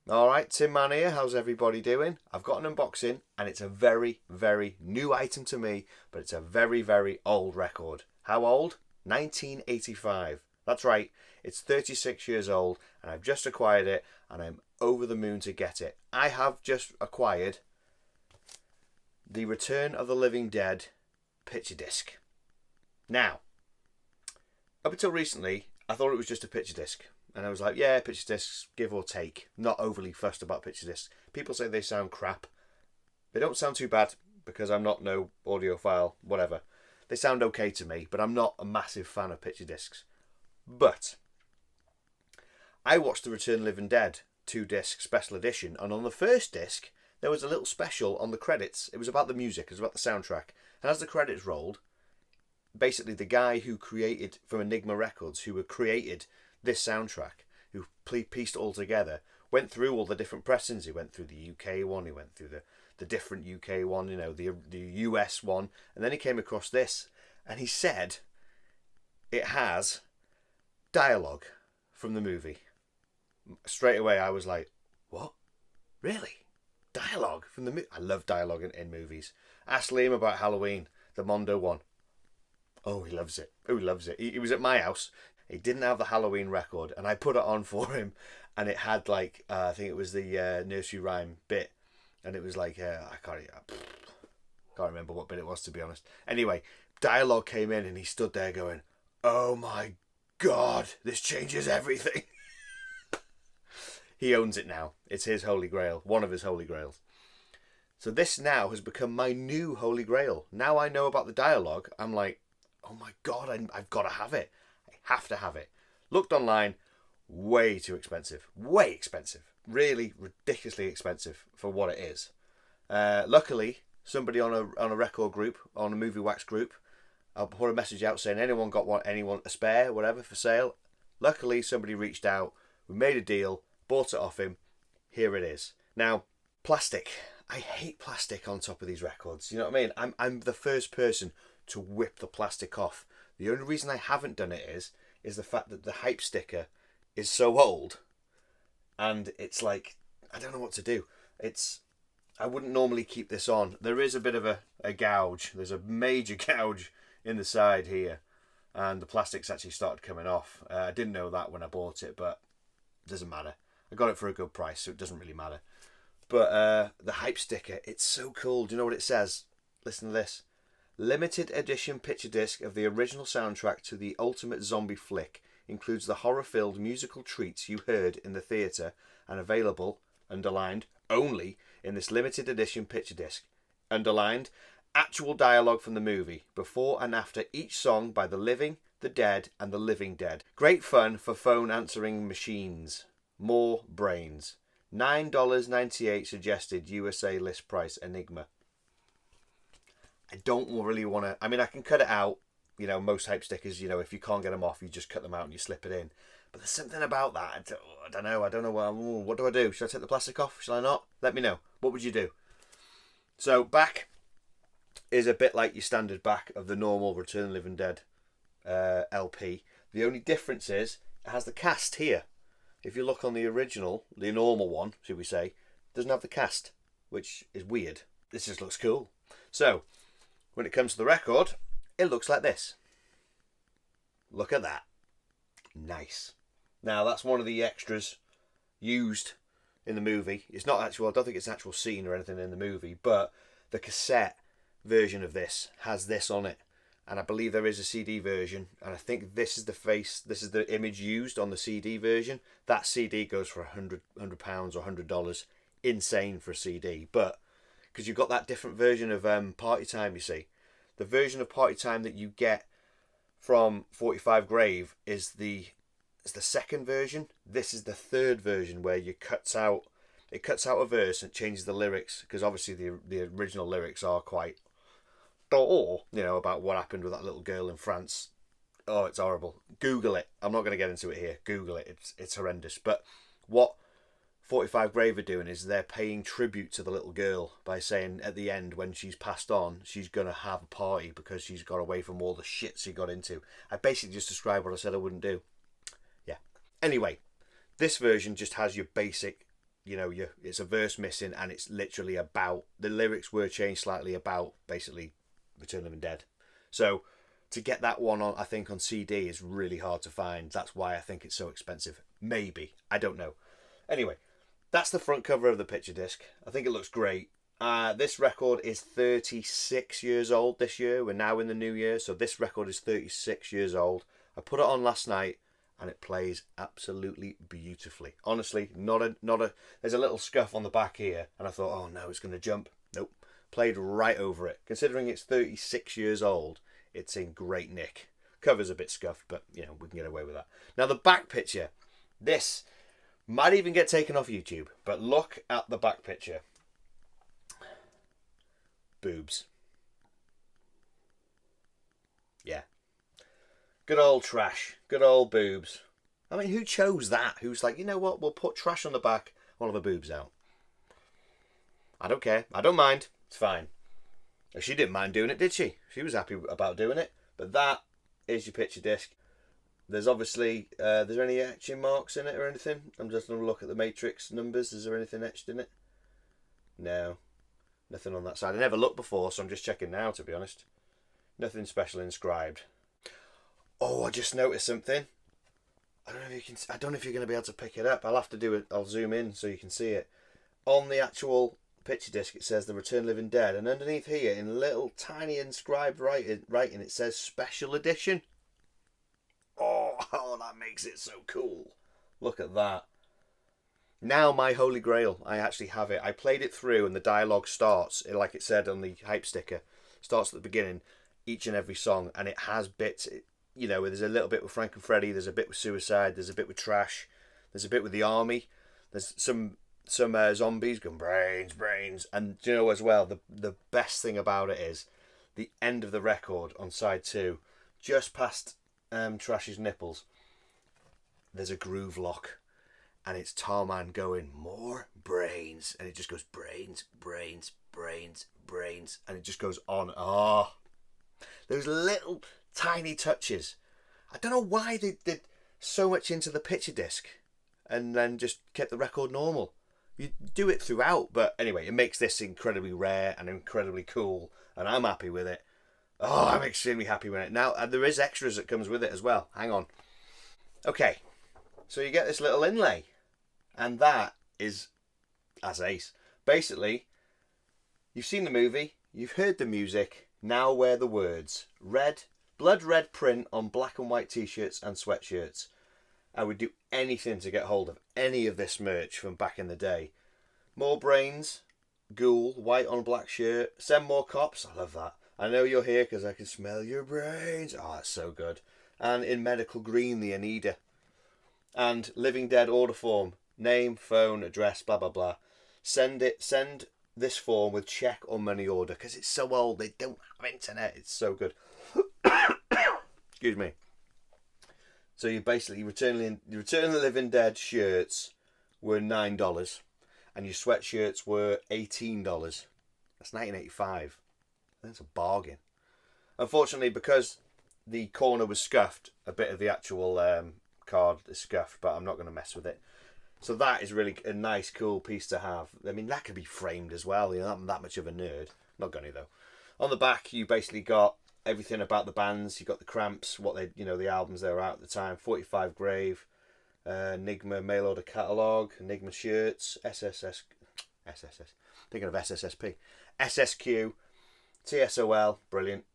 Alright, Tinman here. How's everybody doing? I've got an unboxing and it's a very, very new item to me, but it's a very, very old record. How old? 1985. That's right, it's 36 years old and I've just acquired it and I'm over the moon to get it. I have just acquired the Return of the Living Dead picture disc. Now, up until recently, I thought it was just a picture disc. And I was like, yeah, picture discs, give or take. Not overly fussed about picture discs. People say they sound crap. They don't sound too bad because I'm not no audiophile, whatever. They sound okay to me, but I'm not a massive fan of picture discs. But I watched the Return of the Living Dead 2-disc special edition, and on the first disc, there was a little special on the credits. It was about the music, it was about the soundtrack. And as the credits rolled, basically the guy who created, from Enigma Records, who created this soundtrack, who pieced it all together, went through all the different pressings. He went through the UK one, he went through the different UK one, you know, the US one, and then he came across this, and he said it has dialogue from the movie. Straight away I was like, what? Really? Dialogue from the movie? I love dialogue in movies. Ask Liam about Halloween, the Mondo one. Oh, he loves it. Oh, he loves it. He was at my house. He didn't have the Halloween record, and I put it on for him, and it had like I think it was the nursery rhyme bit, and it was like I can't remember what bit it was, to be honest. Anyway, dialogue came in, and he stood there going, "Oh my God, this changes everything." He owns it now. It's his holy grail, one of his holy grails. So this now has become my new holy grail. Now I know about the dialogue. I'm like, oh my God, I've got to have it. Have to have it. Looked online, way too expensive. Way expensive. Really ridiculously expensive for what it is. Luckily, somebody on a record group, on a Movie Wax group, I'll put a message out saying anyone got one, anyone a spare, whatever, for sale. Luckily, somebody reached out. We made a deal, bought it off him. Here it is. Now, plastic. I hate plastic on top of these records. You know what I mean? I'm the first person to whip the plastic off. The only reason I haven't done it is the fact that the hype sticker is so old, and it's like, I don't know what to do. I wouldn't normally keep this on. There is a bit of a gouge. There's a major gouge in the side here, and the plastic's actually started coming off. I didn't know that when I bought it, but it doesn't matter. I got it for a good price, so it doesn't really matter. But the hype sticker, it's so cool. Do you know what it says? Listen to this. Limited edition picture disc of the original soundtrack to the ultimate zombie flick, includes the horror-filled musical treats you heard in the theatre, and available, underlined, only in this limited edition picture disc. Underlined, actual dialogue from the movie, before and after each song by the living, the dead, and the living dead. Great fun for phone answering machines. More brains. $9.98 suggested USA list price Enigma. I don't really want to... I mean, I can cut it out. You know, most hype stickers, you know, if you can't get them off, you just cut them out and you slip it in. But there's something about that. I don't know. What do I do? Should I take the plastic off? Shall I not? Let me know. What would you do? So, back is a bit like your standard back of the normal Return of the Living Dead LP. The only difference is it has the cast here. If you look on the original, the normal one, should we say, it doesn't have the cast, which is weird. This just looks cool. So, when it comes to the record, it looks like this. Look at that. Nice. Now, that's one of the extras used in the movie. It's not actual, I don't think it's an actual scene or anything in the movie, but the cassette version of this has this on it. And I believe there is a CD version, and I think this is the image used on the CD version. That CD goes for £100 or $100. Insane for a CD, but because you've got that different version of Party Time, you see. The version of Party Time that you get from 45 Grave is the second version. This is the third version where it cuts out a verse and changes the lyrics, because obviously the original lyrics are quite, you know, about what happened with that little girl in France. Oh, it's horrible. Google it. I'm not going to get into it here. Google it. It's horrendous. But what 45 Grave are doing is they're paying tribute to the little girl by saying at the end, when she's passed on, she's going to have a party because she's got away from all the shit she got into. I basically just described what I said I wouldn't do. Yeah. Anyway, this version just has your basic you know, it's a verse missing, and it's literally about, the lyrics were changed slightly about basically Return of the Living Dead. So to get that one on, I think on CD is really hard to find. That's why I think it's so expensive. Maybe, I don't know. Anyway, that's the front cover of the picture disc. I think it looks great. This record is 36 years old this year. We're now in the new year, so this record is 36 years old. I put it on last night, and it plays absolutely beautifully. Honestly, not a. There's a little scuff on the back here, and I thought, oh no, it's going to jump. Nope, played right over it. Considering it's 36 years old, it's in great nick. Cover's a bit scuffed, but you know, we can get away with that. Now the back picture, this might even get taken off YouTube, but look at the back picture. Boobs. Yeah. Good old trash. Good old boobs. I mean, who chose that? Who's like, you know what? We'll put trash on the back, one of the boobs out. I don't care. I don't mind. It's fine. She didn't mind doing it, did she? She was happy about doing it. But that is your picture disc. There's obviously, there's any etching marks in it or anything? I'm just going to look at the matrix numbers. Is there anything etched in it? No. Nothing on that side. I never looked before, so I'm just checking now, to be honest. Nothing special inscribed. Oh, I just noticed something. I don't know if you can. I don't know if you're going to be able to pick it up. I'll have to do it. I'll zoom in so you can see it. On the actual picture disc, it says The Return of the Living Dead, and underneath here, in little tiny inscribed writing, it says Special Edition. Oh, that makes it so cool. Look at that. Now my Holy Grail. I actually have it. I played it through, and the dialogue starts, like it said on the hype sticker, starts at the beginning, each and every song, and it has bits. You know, there's a little bit with Frank and Freddie, there's a bit with Suicide, there's a bit with Trash, there's a bit with the Army, there's some zombies going brains, and you know as well, the best thing about it is the end of the record on side 2, just past Trash's nipples, there's a groove lock, and it's Tarman going more brains, and it just goes brains, and it just goes on. Oh, those little tiny touches. I don't know why they did so much into the picture disc and then just kept the record normal. You do it throughout, but anyway, it makes this incredibly rare and incredibly cool, and I'm happy with it. Oh, I'm extremely happy with it. Now, there is extras that comes with it as well. Hang on. Okay, so you get this little inlay, and that is, that's ace. Basically, you've seen the movie, you've heard the music, now wear the words. Blood red print on black and white t-shirts and sweatshirts. I would do anything to get hold of any of this merch from back in the day. More brains, ghoul, white on black shirt, send more cops. I love that. I know you're here because I can smell your brains. Oh, that's so good. And in medical green, the Anida. And Living Dead order form. Name, phone, address, blah, blah, blah. Send this form with check or money order because it's so old. They don't have internet. It's so good. Excuse me. So you basically Return of the Living Dead shirts were $9, and your sweatshirts were $18. That's 1985. That's a bargain. Unfortunately, because the corner was scuffed, a bit of the actual card is scuffed, but I'm not going to mess with it. So that is really a nice, cool piece to have. I mean, that could be framed as well. You know, I'm that much of a nerd. Not gonna though. On the back, you basically got everything about the bands. You got the Cramps, what they, you know, the albums they were out at the time. 45 Grave, Enigma mail order catalogue, Enigma shirts, SSS. Thinking of SSSP, SSQ, TSOL, brilliant.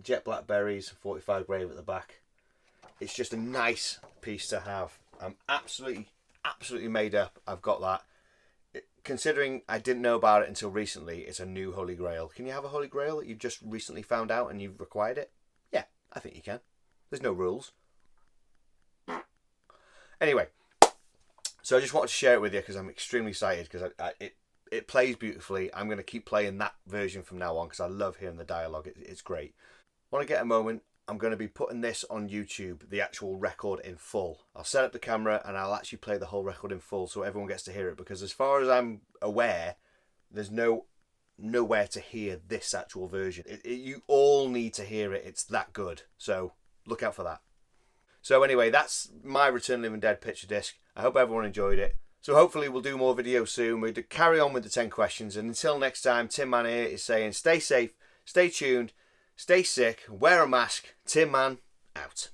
Jet Blackberries, 45 Grave at the back. It's just a nice piece to have. I'm absolutely made up. I've got that. Considering I didn't know about it until recently, it's a new Holy Grail. Can you have a Holy Grail that you've just recently found out and you've acquired it? Yeah, I think you can. There's no rules. Anyway, so I just wanted to share it with you because I'm extremely excited because it plays beautifully. I'm going to keep playing that version from now on because I love hearing the dialogue. It's great. Want to get a moment? I'm going to be putting this on YouTube, the actual record in full. I'll set up the camera and I'll actually play the whole record in full so everyone gets to hear it, because as far as I'm aware, there's nowhere to hear this actual version. You all need to hear it. It's that good. So look out for that. So anyway, that's my Return of the Living Dead picture disc. I hope everyone enjoyed it. So hopefully we'll do more videos soon. We'll carry on with the 10 questions. And until next time, Tinman here is saying stay safe, stay tuned, stay sick, wear a mask. Tinman out.